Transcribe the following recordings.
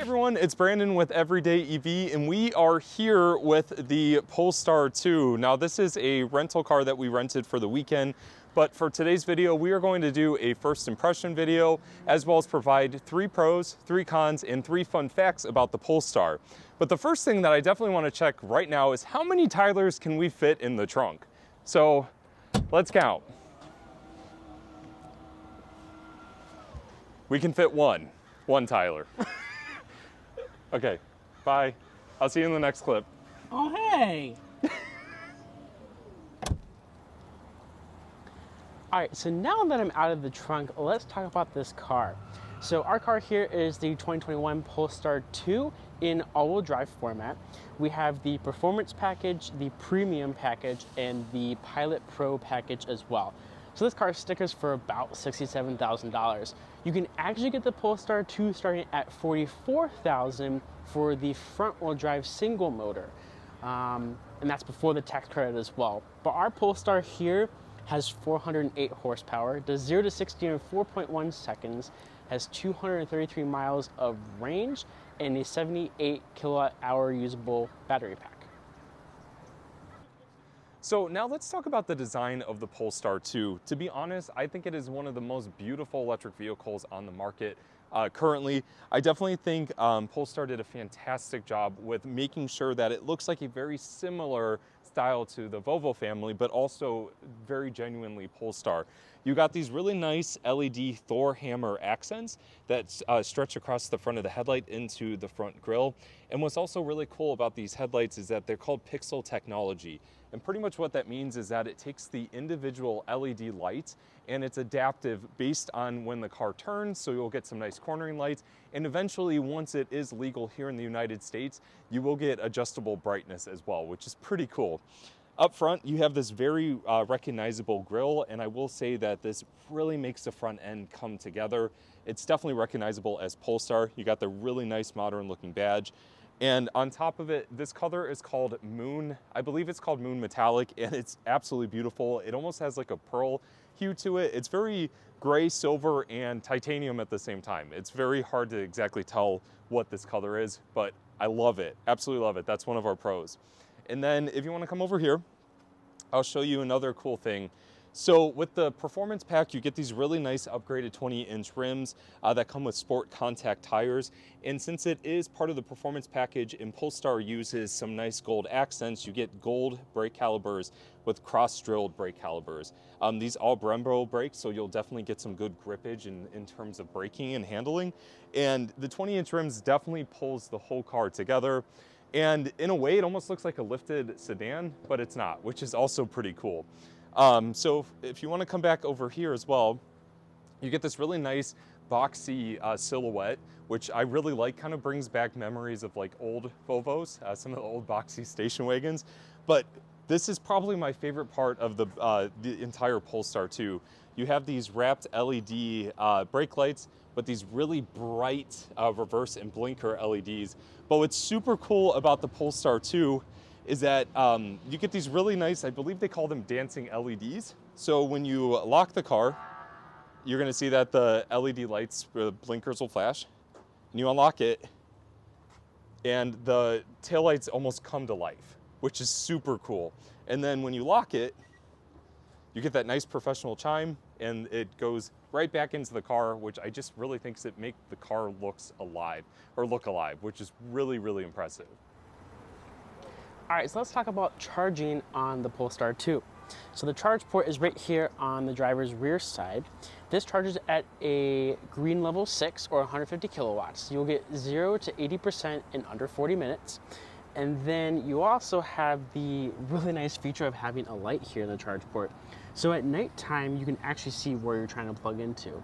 everyone, it's Brandon with Everyday EV, and we are here with the Polestar 2. Now this is a rental car that we rented for the weekend, but for today's video we are going to do a first impression video as well as provide 3 pros, 3 cons, and 3 fun facts about the Polestar. But the first thing that I definitely want to check right now is how many Tylers can we fit in the trunk? So let's count. We can fit one Tyler. Okay, bye. I'll see you in the next clip. Oh, hey. All right, so now that I'm out of the trunk, let's talk about this car. So our car here is the 2021 Polestar 2 in all-wheel drive format. We have the performance package, the premium package, and the Pilot Pro package as well. So this car stickers for about $67,000. You can actually get the Polestar 2 starting at $44,000 for the front-wheel drive single motor. And that's before the tax credit as well. But our Polestar here has 408 horsepower, does 0 to 60 in 4.1 seconds, has 233 miles of range, and a 78 kilowatt hour usable battery pack. So now let's talk about the design of the Polestar 2. To be honest, I think it is one of the most beautiful electric vehicles on the market currently. I definitely think Polestar did a fantastic job with making sure that it looks like a very similar style to the Volvo family, but also very genuinely Polestar. You got these really nice LED Thor hammer accents that stretch across the front of the headlight into the front grille. And what's also really cool about these headlights is that they're called pixel technology. And pretty much what that means is that it takes the individual LED lights and it's adaptive based on when the car turns, so you'll get some nice cornering lights. And eventually, once it is legal here in the United States, you will get adjustable brightness as well, which is pretty cool. Up front, you have this very recognizable grille, and I will say that this really makes the front end come together. It's definitely recognizable as Polestar. You got the really nice modern looking badge. And on top of it, this color is called Moon. I believe it's called Moon Metallic, and it's absolutely beautiful. It almost has like a pearl hue to it. It's very gray, silver, and titanium at the same time. It's very hard to exactly tell what this color is, but I love it, absolutely love it. That's one of our pros. And then if you want to come over here, I'll show you another cool thing. So with the performance pack, you get these really nice upgraded 20-inch rims that come with sport contact tires. And since it is part of the performance package and Polestar uses some nice gold accents, you get gold brake calipers with cross-drilled brake calipers. These all Brembo brakes, so you'll definitely get some good grippage in terms of braking and handling. And the 20-inch rims definitely pulls the whole car together. And in a way, it almost looks like a lifted sedan, but it's not, which is also pretty cool. So if you want to come back over here as well, you get this really nice boxy silhouette, which I really like, kind of brings back memories of like old Volvos, some of the old boxy station wagons. But this is probably my favorite part of the entire Polestar 2. You have these wrapped LED brake lights, but these really bright reverse and blinker LEDs. But what's super cool about the Polestar 2 is that you get these really nice, I believe they call them dancing LEDs. So when you lock the car, you're gonna see that the LED lights, the blinkers will flash, and you unlock it, and the taillights almost come to life, which is super cool. And then when you lock it, you get that nice professional chime, and it goes right back into the car, which I just really think it makes the car look alive, which is really, really impressive. All right, so let's talk about charging on the Polestar 2. So the charge port is right here on the driver's rear side. This charges at a green level 6 or 150 kilowatts. You'll get 0 to 80% in under 40 minutes. And then you also have the really nice feature of having a light here in the charge port. So at nighttime, you can actually see where you're trying to plug into.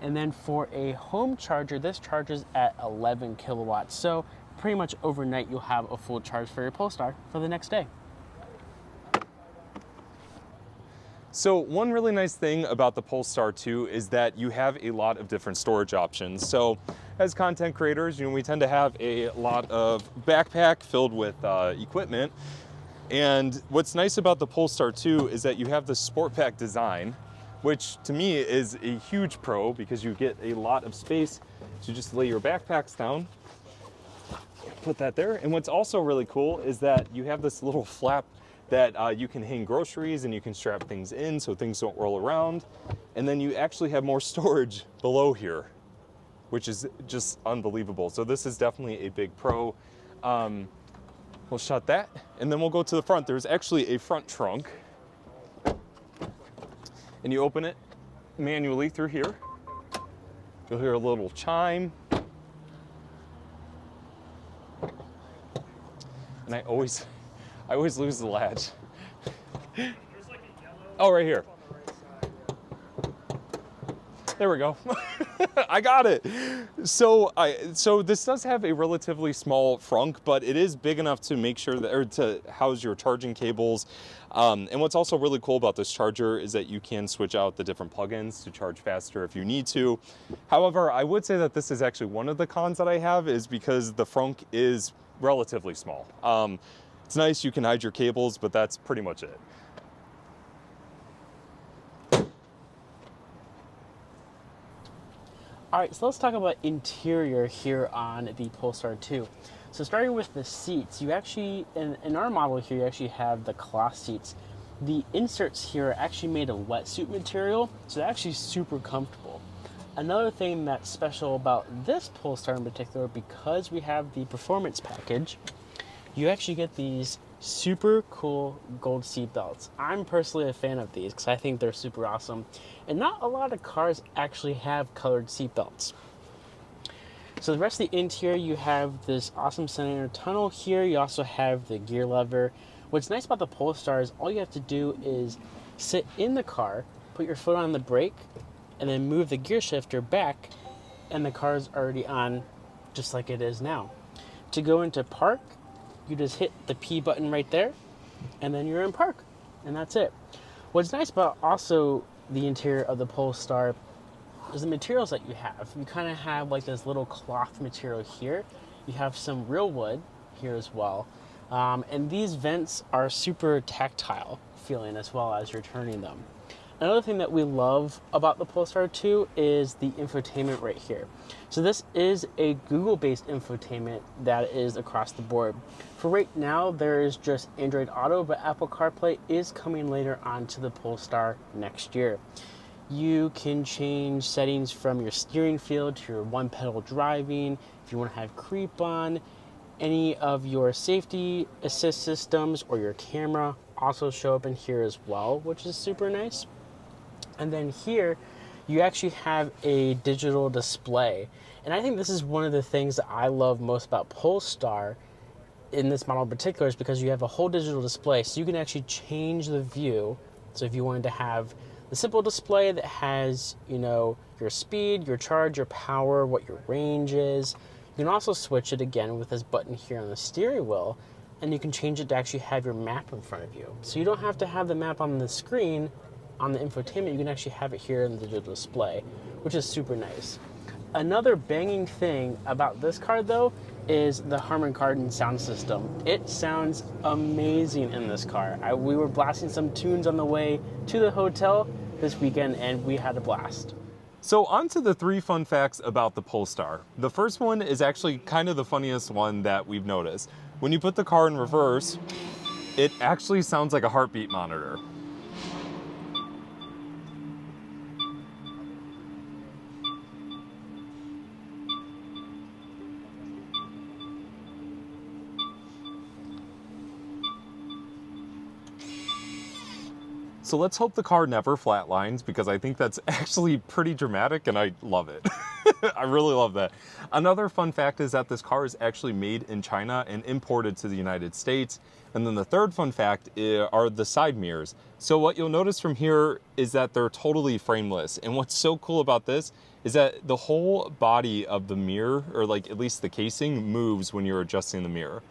And then for a home charger, this charges at 11 kilowatts. So pretty much overnight, you'll have a full charge for your Polestar for the next day. So one really nice thing about the Polestar 2 is that you have a lot of different storage options. So as content creators, we tend to have a lot of backpack filled with equipment. And what's nice about the Polestar 2 is that you have the sport pack design, which to me is a huge pro because you get a lot of space to just lay your backpacks down. put that there. And what's also really cool is that you have this little flap that you can hang groceries and you can strap things in so things don't roll around. And then you actually have more storage below here, which is just unbelievable. So this is definitely a big pro. We'll shut that, and then we'll go to the front. There's actually a front trunk, and you open it manually through here. You'll hear a little chime. And I always lose the latch. Oh, right here. There we go. I got it. So this does have a relatively small frunk, but it is big enough to make sure that, or to house your charging cables. And what's also really cool about this charger is that you can switch out the different plugins to charge faster if you need to. However, I would say that this is actually one of the cons that I have, is because the frunk is relatively small. It's nice, you can hide your cables, but that's pretty much it. All right, so let's talk about interior here on the Polestar 2. So starting with the seats, you actually, in our model here, you actually have the cloth seats. The inserts here are actually made of wetsuit material, so they're actually super comfortable. Another thing that's special about this Polestar in particular, because we have the performance package, you actually get these super cool gold seat belts. I'm personally a fan of these because I think they're super awesome. And not a lot of cars actually have colored seat belts. So the rest of the interior, you have this awesome center tunnel here. You also have the gear lever. What's nice about the Polestar is all you have to do is sit in the car, put your foot on the brake, and then move the gear shifter back, and the car's already on just like it is now. To go into park, you just hit the P button right there, and then you're in park, and that's it. What's nice about also the interior of the Polestar is the materials that you have. You kind of have like this little cloth material here. You have some real wood here as well. And these vents are super tactile feeling as well as you're turning them. Another thing that we love about the Polestar 2 is the infotainment right here. So this is a Google-based infotainment that is across the board. For right now, there is just Android Auto, but Apple CarPlay is coming later on to the Polestar next year. You can change settings from your steering feel to your one-pedal driving. If you want to have creep on, any of your safety assist systems or your camera also show up in here as well, which is super nice. And then here, you actually have a digital display. And I think this is one of the things that I love most about Polestar in this model in particular, is because you have a whole digital display, so you can actually change the view. So if you wanted to have the simple display that has, you know, your speed, your charge, your power, what your range is, you can also switch it again with this button here on the steering wheel, and you can change it to actually have your map in front of you. So you don't have to have the map on the screen on the infotainment, you can actually have it here in the digital display, which is super nice. Another banging thing about this car though is the Harman Kardon sound system. It sounds amazing in this car. We were blasting some tunes on the way to the hotel this weekend and we had a blast. So on to the 3 fun facts about the Polestar. The first one is actually kind of the funniest one that we've noticed. When you put the car in reverse, it actually sounds like a heartbeat monitor. So let's hope the car never flatlines, because I think that's actually pretty dramatic and I love it. I really love that. Another fun fact is that this car is actually made in China and imported to the United States. And then the third fun fact are the side mirrors. So what you'll notice from here is that they're totally frameless. And what's so cool about this is that the whole body of the mirror, or like at least the casing, moves when you're adjusting the mirror.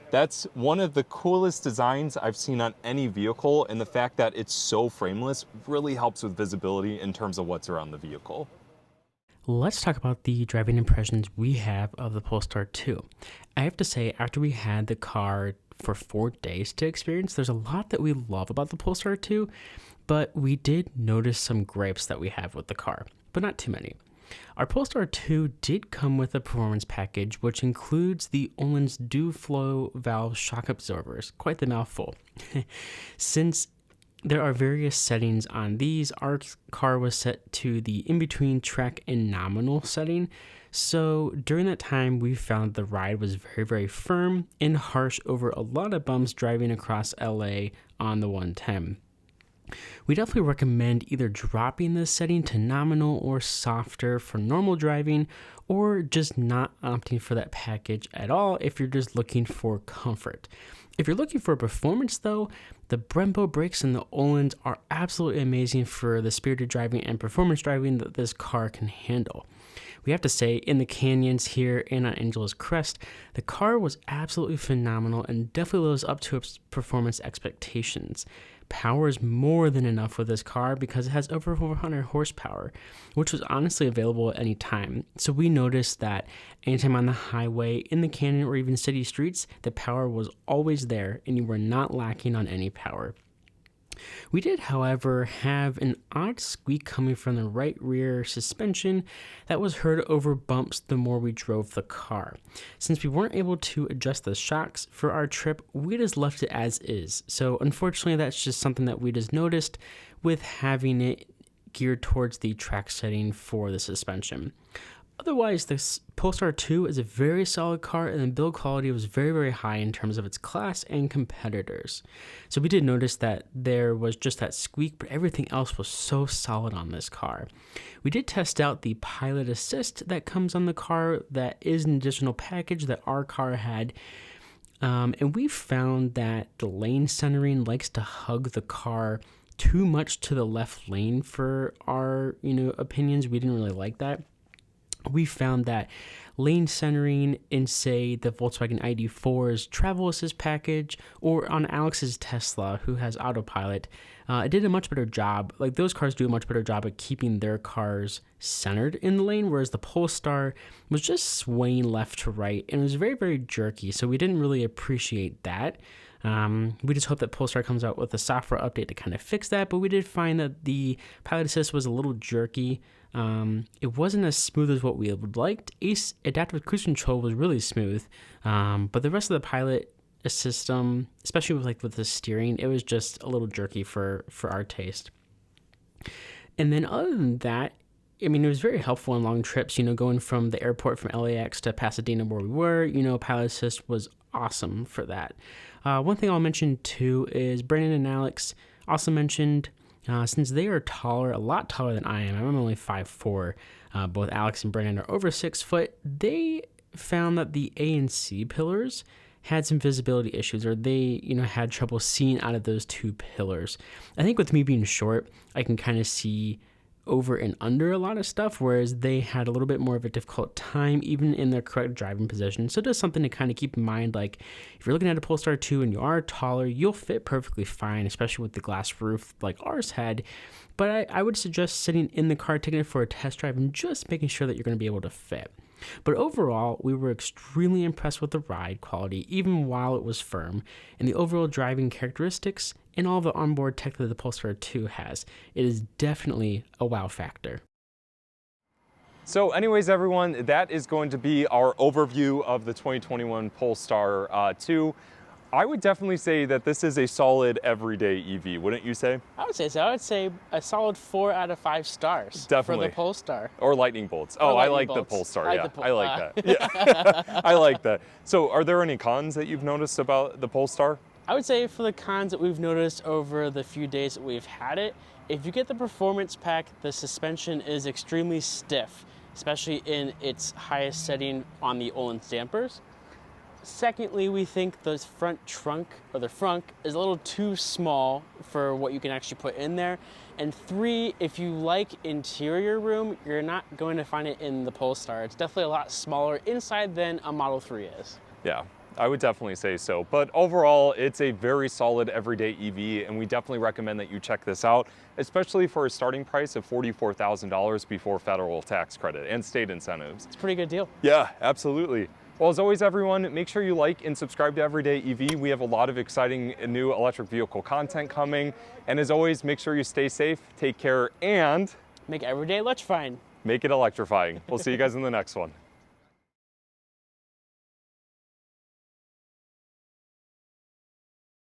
That's one of the coolest designs I've seen on any vehicle, and the fact that it's so frameless really helps with visibility in terms of what's around the vehicle. Let's talk about the driving impressions we have of the Polestar 2. I have to say, after we had the car for 4 days to experience, there's a lot that we love about the Polestar 2, but we did notice some gripes that we have with the car, but not too many. Our Polestar 2 did come with a performance package, which includes the Öhlins Dew-Flow valve shock absorbers. Quite the mouthful. Since there are various settings on these, our car was set to the in-between track and nominal setting. So during that time, we found the ride was very, very firm and harsh over a lot of bumps driving across LA on the 110. We definitely recommend either dropping this setting to nominal or softer for normal driving, or just not opting for that package at all if you're just looking for comfort. If you're looking for performance though, the Brembo brakes and the Öhlins are absolutely amazing for the spirited driving and performance driving that this car can handle. We have to say, in the canyons here and on Angeles Crest, the car was absolutely phenomenal and definitely lives up to its performance expectations. Power is more than enough with this car because it has over 400 horsepower, which was honestly available at any time. So we noticed that anytime on the highway, in the canyon, or even city streets, the power was always there and you were not lacking on any power. We did, however, have an odd squeak coming from the right rear suspension that was heard over bumps the more we drove the car. Since we weren't able to adjust the shocks for our trip, we just left it as is. So unfortunately, that's just something that we just noticed with having it geared towards the track setting for the suspension. Otherwise, this Polestar 2 is a very solid car, and the build quality was very, very high in terms of its class and competitors. So we did notice that there was just that squeak, but everything else was so solid on this car. We did test out the Pilot Assist that comes on the car. That is an additional package that our car had. And we found that the lane centering likes to hug the car too much to the left lane for our, opinions. We didn't really like that. We found that lane centering in, say, the Volkswagen ID4's Travel Assist package, or on Alex's Tesla, who has autopilot, it did a much better job. Like, those cars do a much better job at keeping their cars centered in the lane, whereas the Polestar was just swaying left to right, and it was very, very jerky, so we didn't really appreciate that. We just hope that Polestar comes out with a software update to kind of fix that, but we did find that the Pilot Assist was a little jerky. It wasn't as smooth as what we would liked. ACE Adaptive Cruise Control was really smooth, but the rest of the Pilot system, especially with the steering, it was just a little jerky for our taste. And then other than that, it was very helpful on long trips, going from the airport from LAX to Pasadena where we were, Pilot Assist was awesome for that. One thing I'll mention too is Brandon and Alex also mentioned, since they are a lot taller than I am, I'm only 5'4", both Alex and Brandon are over 6 foot, they found that the A and C pillars had some visibility issues, or they, had trouble seeing out of those two pillars. I think with me being short, I can kind of see over and under a lot of stuff, whereas they had a little bit more of a difficult time even in their correct driving position. So just something to kind of keep in mind, like if you're looking at a Polestar 2 and you are taller, you'll fit perfectly fine, especially with the glass roof like ours had. But I would suggest sitting in the car, taking it for a test drive, and just making sure that you're going to be able to fit. But overall, we were extremely impressed with the ride quality, even while it was firm, and the overall driving characteristics and all the onboard tech that the Polestar 2 has. It is definitely a wow factor. So anyways, everyone, that is going to be our overview of the 2021 Polestar 2. I would definitely say that this is a solid everyday EV, wouldn't you say? I would say so. I would say a solid 4 out of 5 stars. Definitely. For the Polestar. Or lightning bolts. I like the Polestar. Yeah, I like that. Yeah. I like that. So are there any cons that you've noticed about the Polestar? I would say for the cons that we've noticed over the few days that we've had it, if you get the performance pack, the suspension is extremely stiff, especially in its highest setting on the Öhlins dampers. Secondly, we think the front trunk, or the frunk, is a little too small for what you can actually put in there. And 3, if you like interior room, you're not going to find it in the Polestar. It's definitely a lot smaller inside than a Model 3 is. Yeah, I would definitely say so. But overall, it's a very solid everyday EV, and we definitely recommend that you check this out, especially for a starting price of $44,000 before federal tax credit and state incentives. It's a pretty good deal. Yeah, absolutely. Well, as always, everyone, make sure you like and subscribe to Everyday EV. We have a lot of exciting new electric vehicle content coming. And as always, make sure you stay safe, take care, and make every day electrifying. Make it electrifying. We'll see you guys in the next one.